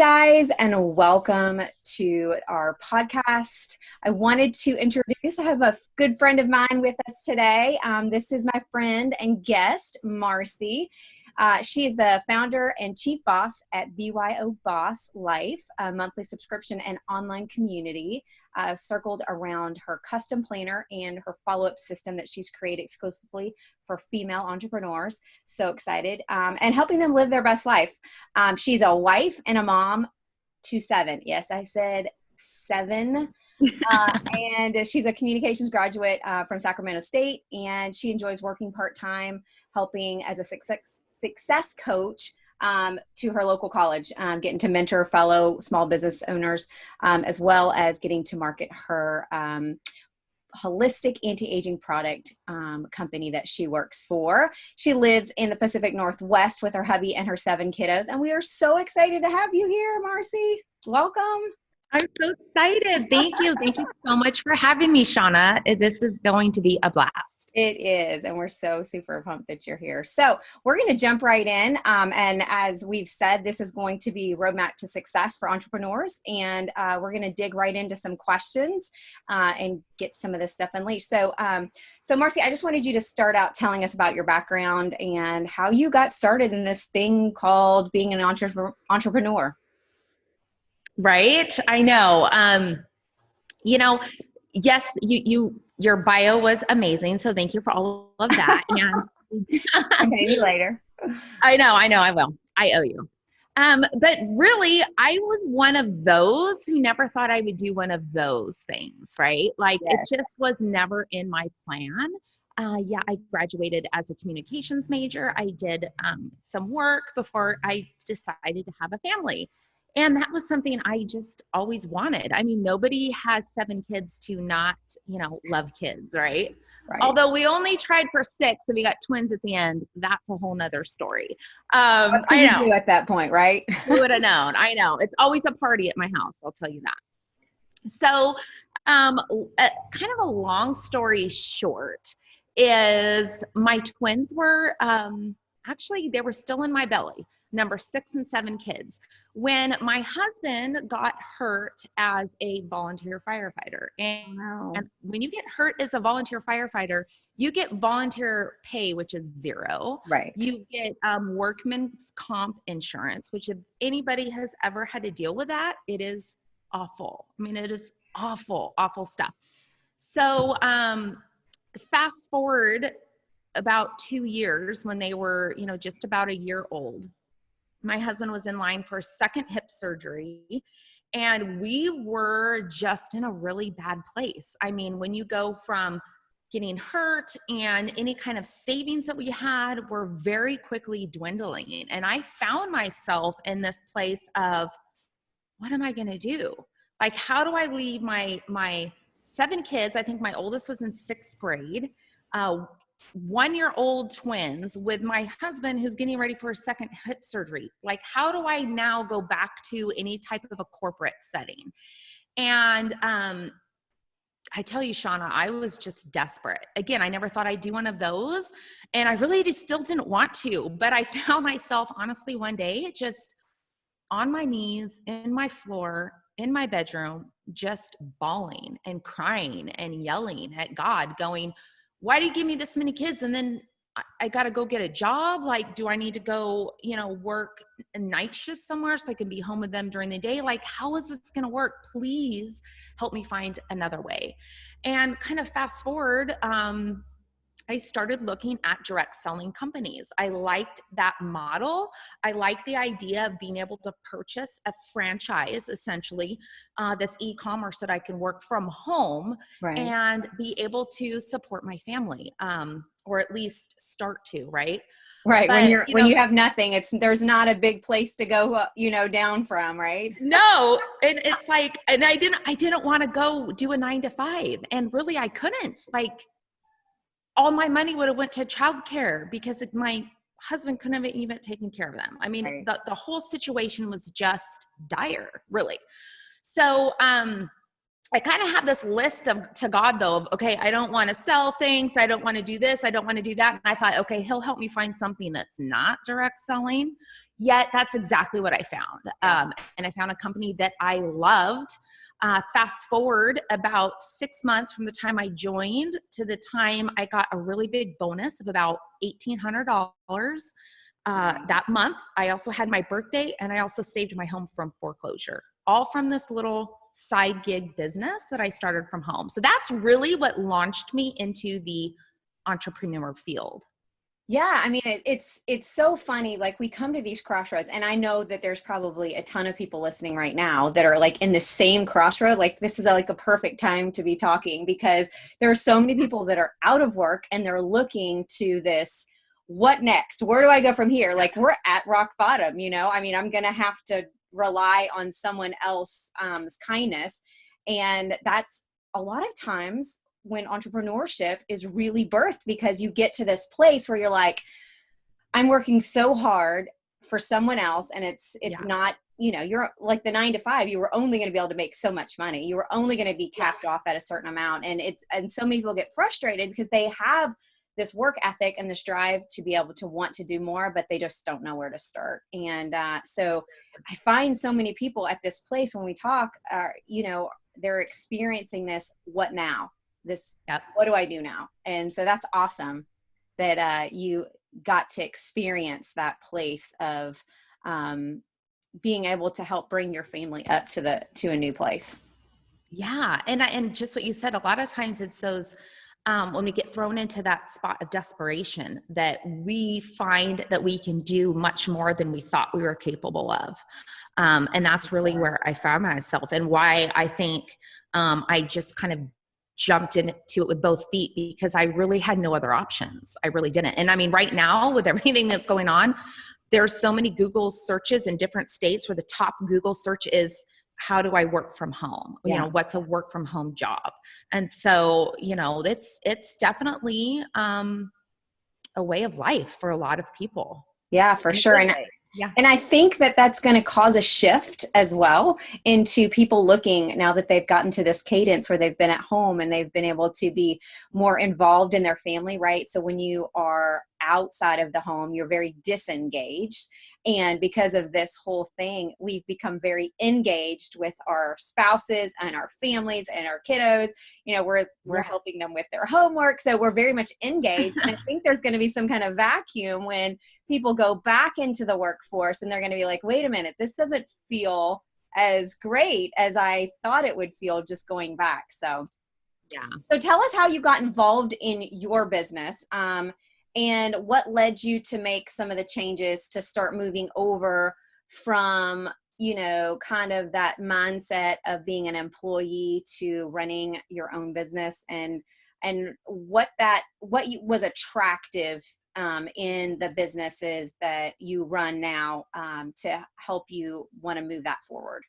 guys, and welcome to our podcast. I wanted to introduce, I have a good friend of mine with us today. This is my friend and guest, Marcy. She is the founder and chief boss at BYO Boss Life, a monthly subscription and online community circled around her custom planner and her follow-up system that she's created exclusively for female entrepreneurs. So excited, and helping them live their best life. She's a wife and a mom to 7. Yes, I said 7. And she's a communications graduate from Sacramento State, and she enjoys working part-time, helping as a success coach to her local college, getting to mentor fellow small business owners, as well as getting to market her holistic anti-aging product company that she works for. She lives in the Pacific Northwest with her hubby and her 7 kiddos, and we are so excited to have you here, Marcy. Welcome. I'm so excited. Thank you. Thank you so much for having me, Shauna. This is going to be a blast. It is, and we're so super pumped that you're here. So we're going to jump right in. And as we've said, this is going to be Roadmap to Success for entrepreneurs. And we're going to dig right into some questions and get some of this stuff unleashed. So Marcy, I just wanted you to start out telling us about your background and how you got started in this thing called being an entrepreneur. Right? I know. Yes, your bio was amazing. So thank you for all of that. And pay me later. I know, I will. I owe you. But really, I was one of those who never thought I would do one of those things, right? Like Yes. It just was never in my plan. I graduated as a communications major. I did some work before I decided to have a family. And that was something I just always wanted. I mean, nobody has 7 kids to not, love kids, right? Right. Although we only tried for 6 and we got twins at the end. That's a whole nother story. What could you do at that point, right? Who would have known? I know. It's always a party at my house. I'll tell you that. So kind of a long story short is my twins were, actually, they were still in my belly, number 6 and 7 kids, when my husband got hurt as a volunteer firefighter. And when you get hurt as a volunteer firefighter, you get volunteer pay, which is 0. Right. You get workman's comp insurance, which if anybody has ever had to deal with that, it is awful. I mean, it is awful, awful stuff. So fast forward about 2 years when they were, just about a year old, my husband was in line for a second hip surgery, and we were just in a really bad place. I mean, when you go from getting hurt and any kind of savings that we had were very quickly dwindling. And I found myself in this place of, what am I going to do? Like, how do I leave my 7 kids? I think my oldest was in 6th grade, 1-year-old twins with my husband who's getting ready for a second hip surgery. Like, how do I now go back to any type of a corporate setting? And I tell you, Shauna, I was just desperate. Again, I never thought I'd do one of those. And I really just still didn't want to. But I found myself, honestly, one day just on my knees, in my floor, in my bedroom, just bawling and crying and yelling at God, going, why do you give me this many kids? And then I got to go get a job. Like, do I need to go, work a night shift somewhere so I can be home with them during the day? Like, how is this going to work? Please help me find another way. And kind of fast forward, I started looking at direct selling companies. I liked that model. I liked the idea of being able to purchase a franchise, essentially, that's e-commerce that I can work from home, Right. and be able to support my family, or at least start to, right? Right. But, When you have nothing, there's not a big place to go, down from, right? No. And it's like, and I didn't want to go do a 9-to-5, and really I couldn't. Like, all my money would have went to childcare because my husband couldn't have even taken care of them. I mean, Right. the whole situation was just dire, really. So I kind of had this list to God though, of, okay, I don't want to sell things. I don't want to do this. I don't want to do that. And I thought, okay, he'll help me find something that's not direct selling. Yet that's exactly what I found. And I found a company that I loved. Fast forward about 6 months from the time I joined to the time I got a really big bonus of about $1,800 that month. I also had my birthday, and I also saved my home from foreclosure, all from this little side gig business that I started from home. So that's really what launched me into the entrepreneur field. Yeah, I mean, it's so funny. Like, we come to these crossroads, and I know that there's probably a ton of people listening right now that are like in the same crossroad. Like, this is like a perfect time to be talking, because there are so many people that are out of work and they're looking to this, what next? Where do I go from here? Like, we're at rock bottom, you know? I mean, I'm gonna have to rely on someone else's kindness, and that's a lot of times when entrepreneurship is really birthed, because you get to this place where you're like, I'm working so hard for someone else, and it's not, you know, you're like the 9 to 5, you were only going to be able to make so much money. You were only going to be capped off at a certain amount. And so many people get frustrated because they have this work ethic and this drive to be able to want to do more, but they just don't know where to start. And so I find so many people at this place when we talk, you know, they're experiencing this, what now? What do I do now? And so that's awesome that you got to experience that place of being able to help bring your family up to a new place. Yeah. And just what you said, a lot of times it's those, when we get thrown into that spot of desperation, that we find that we can do much more than we thought we were capable of. And that's really where I found myself, and why I think I just kind of jumped into it with both feet, because I really had no other options. I really didn't. And I mean, right now with everything that's going on, there's so many Google searches in different states where the top Google search is, how do I work from home? You know, what's a work from home job? And so, you know, it's definitely a way of life for a lot of people. Yeah, for sure. And I think that that's going to cause a shift as well into people looking, now that they've gotten to this cadence where they've been at home and they've been able to be more involved in their family, right? So when you are outside of the home, you're very disengaged. And because of this whole thing, we've become very engaged with our spouses and our families and our kiddos. You know, we're helping them with their homework. So we're very much engaged. And I think there's going to be some kind of vacuum when people go back into the workforce, and they're going to be like, wait a minute, this doesn't feel as great as I thought it would feel just going back. So tell us how you got involved in your business. And what led you to make some of the changes to start moving over from, you know, kind of that mindset of being an employee to running your own business, and what was attractive in the businesses that you run now to help you want to move that forward?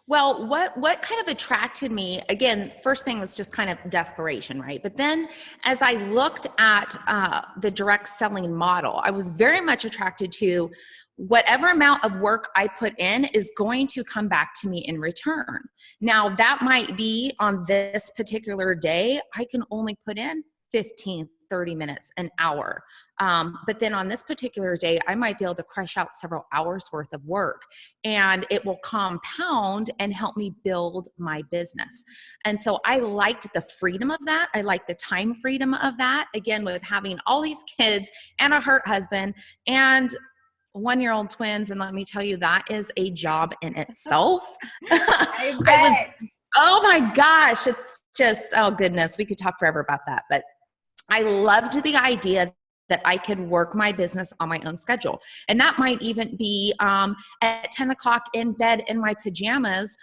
Well, what kind of attracted me, again, first thing was just kind of desperation, right? But then as I looked at the direct selling model, I was very much attracted to whatever amount of work I put in is going to come back to me in return. Now, that might be on this particular day, I can only put in 15, 30 minutes, an hour. But then on this particular day, I might be able to crush out several hours worth of work, and it will compound and help me build my business. And so I liked the freedom of that. I liked the time freedom of that. Again, with having all these kids and a hurt husband and 1-year-old twins. And let me tell you, that is a job in itself. Oh my gosh, it's just, oh goodness, we could talk forever about that. But I loved the idea that I could work my business on my own schedule. And that might even be at 10 o'clock in bed in my pajamas,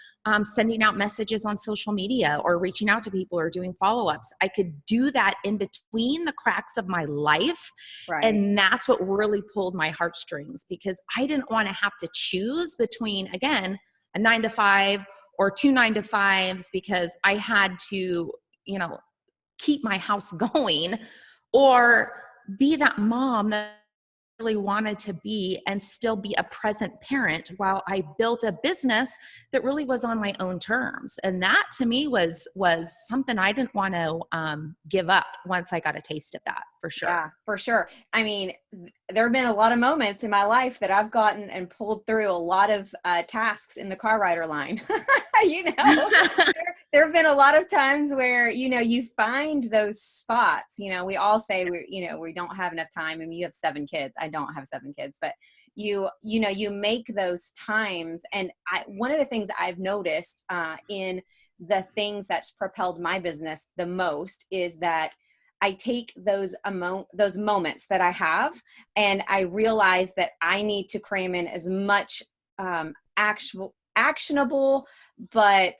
sending out messages on social media or reaching out to people or doing follow-ups. I could do that in between the cracks of my life. Right. And that's what really pulled my heartstrings, because I didn't want to have to choose between, again, a 9 to 5 or 2 9 to 5s, because I had to, you know, keep my house going, or be that mom that really wanted to be and still be a present parent while I built a business that really was on my own terms. And that to me was something I didn't want to give up once I got a taste of that, for sure. Yeah, for sure. I mean, there have been a lot of moments in my life that I've gotten and pulled through a lot of tasks in the car rider line. There have been a lot of times where, you find those spots. We all say we don't have enough time. I mean, you have 7 kids. I don't have 7 kids, but you make those times. And one of the things I've noticed in the things that's propelled my business the most is that I take those moments that I have, and I realize that I need to cram in as much actionable but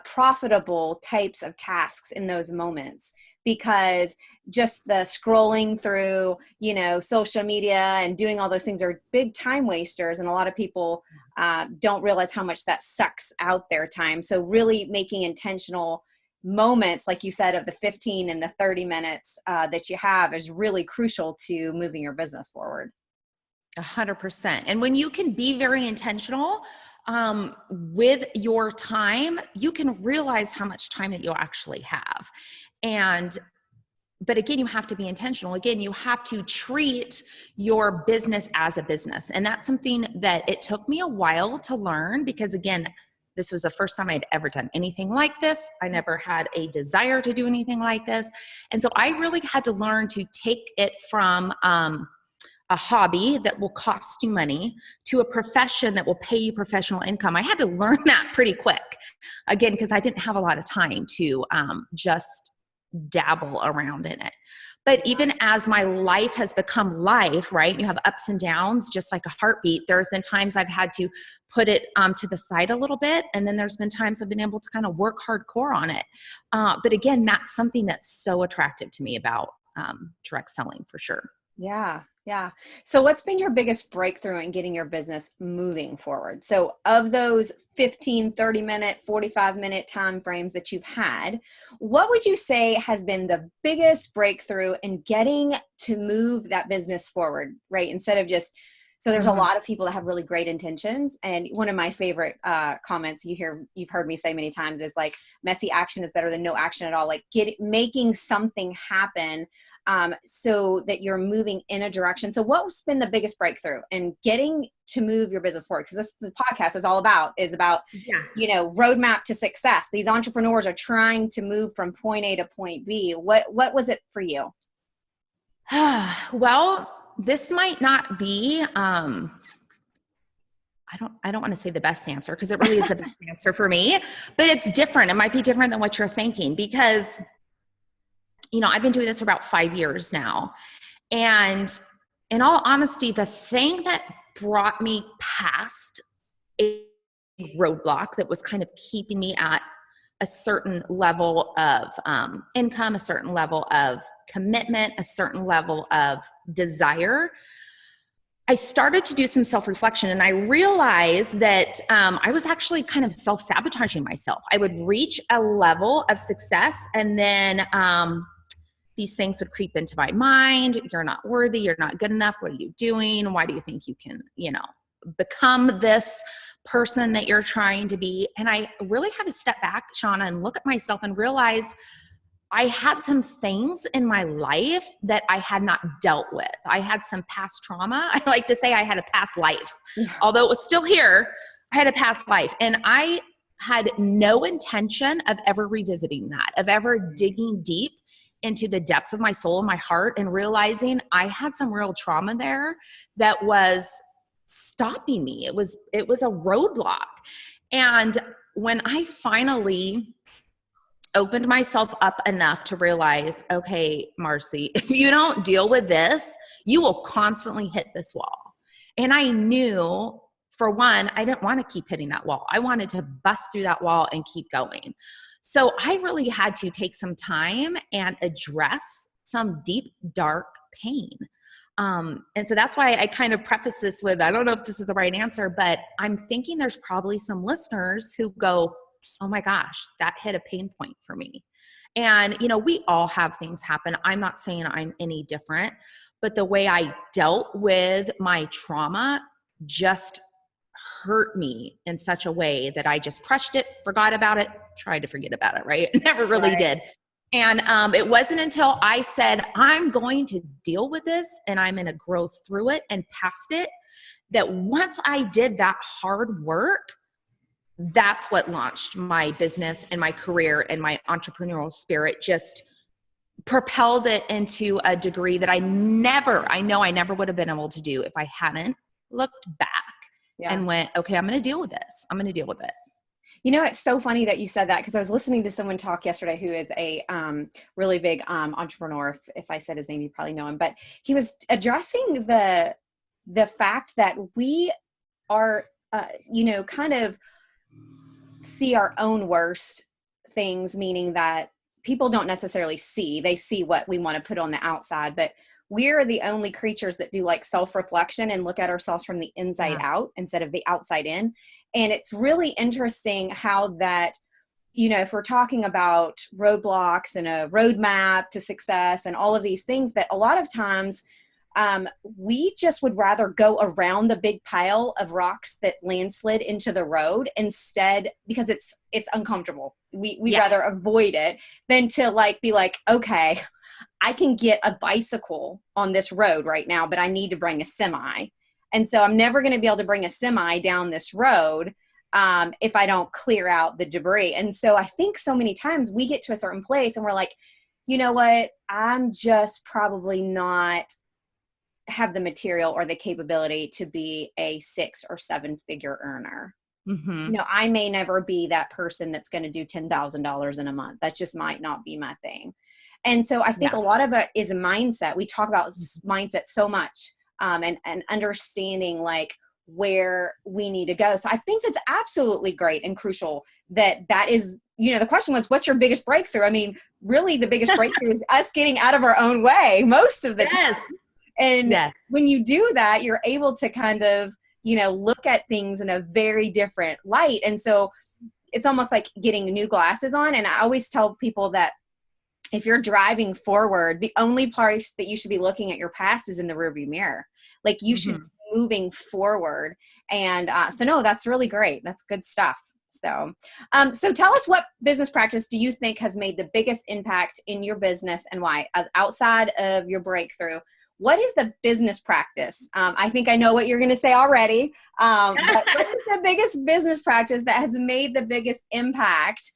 profitable types of tasks in those moments, because just the scrolling through, social media and doing all those things are big time wasters. And a lot of people don't realize how much that sucks out their time. So really making intentional moments, like you said, of the 15 and the 30 minutes that you have is really crucial to moving your business forward. 100%. And when you can be very intentional with your time, you can realize how much time that you'll actually have. But again, you have to be intentional. Again, you have to treat your business as a business. And that's something that it took me a while to learn, because again, this was the first time I'd ever done anything like this. I never had a desire to do anything like this. And so I really had to learn to take it from a hobby that will cost you money to a profession that will pay you professional income. I had to learn that pretty quick, again, because I didn't have a lot of time to just dabble around in it. But even as my life has become life, right? You have ups and downs, just like a heartbeat. There's been times I've had to put it to the side a little bit. And then there's been times I've been able to kind of work hardcore on it. But again, that's something that's so attractive to me about direct selling, for sure. Yeah. Yeah. So what's been your biggest breakthrough in getting your business moving forward? So of those 15, 30 minute, 45 minute time frames that you've had, what would you say has been the biggest breakthrough in getting to move that business forward, right? Instead of just, so there's a lot of people that have really great intentions. And one of my favorite comments you've heard me say many times is like, messy action is better than no action at all. Like making something happen so that you're moving in a direction. So what's been the biggest breakthrough in getting to move your business forward? Because the podcast is about roadmap to success. These entrepreneurs are trying to move from point A to point B. What was it for you? Well, this might not be, I don't want to say the best answer, because it really is the best answer for me, but it's different. It might be different than what you're thinking, because I've been doing this for about 5 years now. And in all honesty, the thing that brought me past a roadblock that was kind of keeping me at a certain level of income, a certain level of commitment, a certain level of desire, I started to do some self-reflection, and I realized that I was actually kind of self-sabotaging myself. I would reach a level of success, and then these things would creep into my mind. You're not worthy. You're not good enough. What are you doing? Why do you think you can, become this person that you're trying to be? And I really had to step back, Shauna, and look at myself and realize I had some things in my life that I had not dealt with. I had some past trauma. I like to say I had a past life. Although it was still here, I had a past life. And I had no intention of ever revisiting that, of ever digging deep into the depths of my soul and my heart and realizing I had some real trauma there that was stopping me. It was a roadblock. And when I finally opened myself up enough to realize, okay, Marcy, if you don't deal with this, you will constantly hit this wall. And I knew, for one, I didn't want to keep hitting that wall. I wanted to bust through that wall and keep going. So I really had to take some time and address some deep, dark pain. And so that's why I kind of preface this with, I don't know if this is the right answer, but I'm thinking there's probably some listeners who go, oh my gosh, that hit a pain point for me. And, we all have things happen. I'm not saying I'm any different, but the way I dealt with my trauma just hurt me in such a way that I just crushed it, forgot about it, tried to forget about it, right? Never really did. And it wasn't until I said, I'm going to deal with this and I'm going to grow through it and past it, that once I did that hard work, that's what launched my business and my career, and my entrepreneurial spirit just propelled it into a degree that I never would have been able to do if I hadn't looked back and went, okay, I'm going to deal with this. I'm going to deal with it. You know, it's so funny that you said that, because I was listening to someone talk yesterday who is a really big entrepreneur. If I said his name, you probably know him, but he was addressing the fact that we are, kind of see our own worst things, meaning that people don't necessarily see. They see what we want to put on the outside, but we're the only creatures that do like self-reflection and look at ourselves from the inside out instead of the outside in. And it's really interesting how that, if we're talking about roadblocks and a roadmap to success and all of these things, that a lot of times we just would rather go around the big pile of rocks that landslid into the road instead, because it's uncomfortable. We'd rather avoid it than to be like, okay, I can get a bicycle on this road right now, but I need to bring a semi. And so I'm never going to be able to bring a semi down this road if I don't clear out the debris. And so I think so many times we get to a certain place and we're like, you know what, I'm just probably not have the material or the capability to be a 6 or 7 figure earner. Mm-hmm. I may never be that person that's going to do $10,000 in a month. That just might not be my thing. And so I think a lot of it is a mindset. We talk about mindset so much and understanding where we need to go. So I think that's absolutely great and crucial that is, the question was, what's your biggest breakthrough? I mean, really the biggest breakthrough is us getting out of our own way most of the time. And when you do that, you're able to kind of, look at things in a very different light. And so it's almost like getting new glasses on. And I always tell people that if you're driving forward, the only place that you should be looking at your past is in the rearview mirror. You should be moving forward. And so no, that's really great. That's good stuff. So, so tell us, what business practice do you think has made the biggest impact in your business and why? Outside of your breakthrough, what is the business practice? I think I know what you're going to say already. But what is the biggest business practice that has made the biggest impact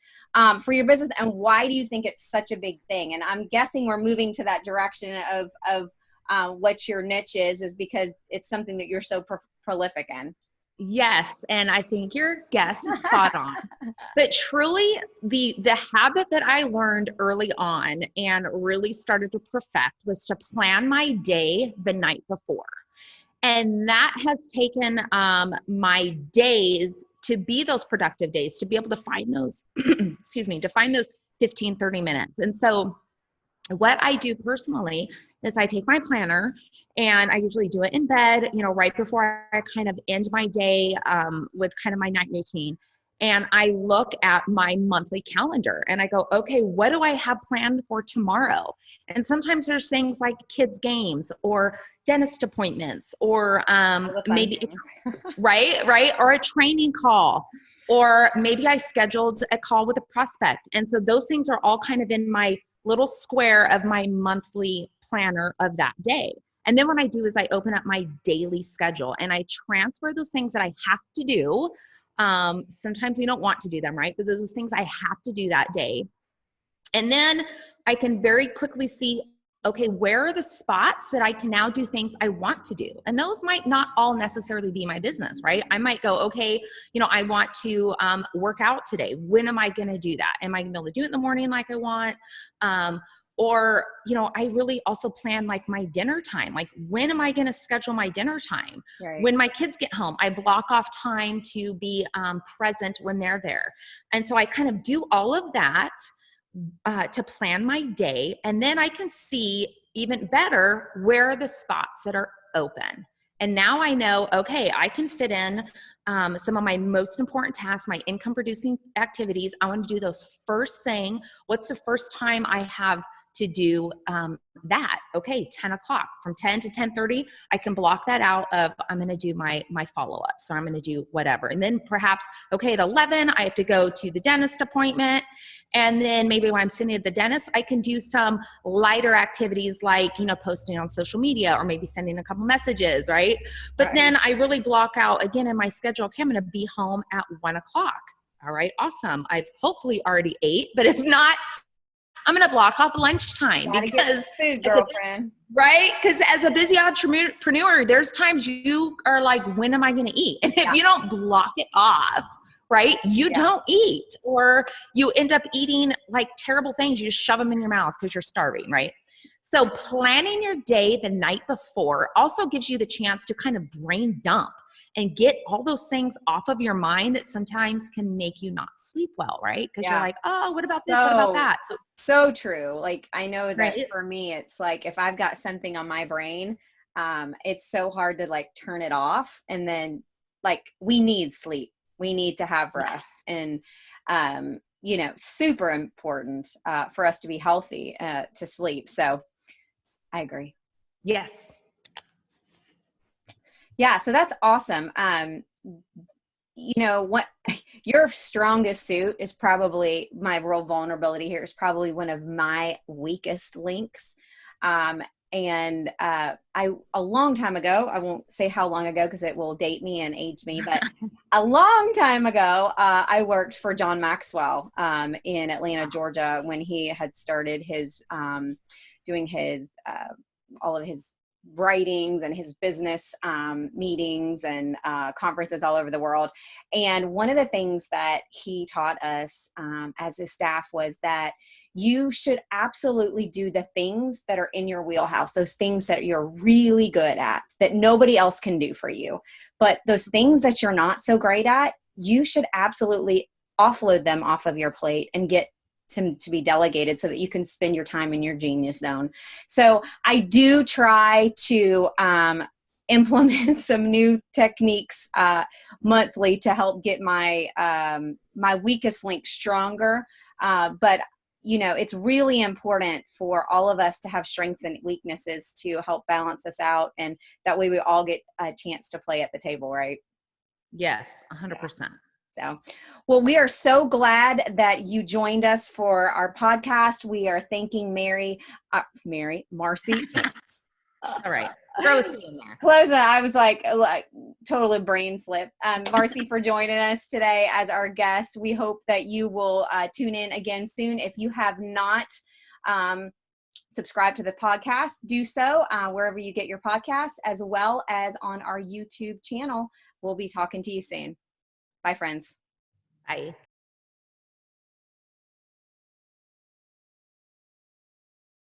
for your business, and why do you think it's such a big thing? And I'm guessing we're moving to that direction of what your niche is because it's something that you're so prolific in. Yes. And I think your guess is spot on. But truly, the habit that I learned early on and really started to perfect was to plan my day the night before. And that has taken my days to be those productive days, to be able to find those, to find those 15, 30 minutes. And so what I do personally is I take my planner and I usually do it in bed, right before I kind of end my day with kind of my night routine. And I look at my monthly calendar and I go, okay, what do I have planned for tomorrow? And sometimes there's things like kids' games or dentist appointments or maybe, right? Or a training call, or maybe I scheduled a call with a prospect. And so those things are all kind of in my little square of my monthly planner of that day. And then what I do is I open up my daily schedule and I transfer those things that I have to do. Sometimes we don't want to do them, right? But those are things I have to do that day. And then I can very quickly see, okay, where are the spots that I can now do things I want to do? And those might not all necessarily be my business, right? I might go, okay, I want to work out today. When am I going to do that? Am I going to be able to do it in the morning like I want? Or, I really also plan my dinner time. When am I going to schedule my dinner time? Right. When my kids get home, I block off time to be present when they're there. And so I kind of do all of that to plan my day. And then I can see even better where are the spots that are open. And now I know, okay, I can fit in some of my most important tasks, my income producing activities. I want to do those first thing. What's the first time I have to do that. Okay, 10 o'clock, from 10 to 10:30, I can block that out of, I'm going to do my follow-up. So I'm going to do whatever. And then perhaps, okay, at 11, I have to go to the dentist appointment. And then maybe when I'm sitting at the dentist, I can do some lighter activities like, posting on social media or maybe sending a couple messages, right? But then I really block out again in my schedule, okay, I'm going to be home at 1 o'clock. All right, awesome. I've hopefully already ate, but if not, I'm going to block off lunchtime because food, girlfriend. Right? Because as a busy entrepreneur, there's times you are like, when am I going to eat? And if you don't block it off, right, you don't eat, or you end up eating like terrible things. You just shove them in your mouth because you're starving, right? So planning your day the night before also gives you the chance to kind of brain dump and get all those things off of your mind that sometimes can make you not sleep well, right? Because you're like, oh, what about this? What about that? So true. Like, I know that for me, it's like, if I've got something on my brain, it's so hard to like turn it off. And then like, we need sleep. We need to have rest. And, super important for us to be healthy, to sleep. So I agree. Yes. Yeah. So that's awesome. What your strongest suit is probably, my real vulnerability here is probably one of my weakest links. And a long time ago, I won't say how long ago because it will date me and age me, but a long time ago, I worked for John Maxwell in Atlanta, Georgia, when he had started his doing his all of his writings and his business meetings and conferences all over the world. And one of the things that he taught us as his staff was that you should absolutely do the things that are in your wheelhouse, those things that you're really good at, that nobody else can do for you. But those things that you're not so great at, you should absolutely offload them off of your plate and get to be delegated so that you can spend your time in your genius zone. So I do try to implement some new techniques monthly to help get my my weakest link stronger. But it's really important for all of us to have strengths and weaknesses to help balance us out, and that way we all get a chance to play at the table, right? Yes, 100%. So, well, we are so glad that you joined us for our podcast. We are thanking Marcy. All right. Throw a C in there. Close it. I was like totally brain slip. Marcy, for joining us today as our guest. We hope that you will tune in again soon. If you have not subscribed to the podcast, do so wherever you get your podcasts, as well as on our YouTube channel. We'll be talking to you soon. Bye, friends. Bye.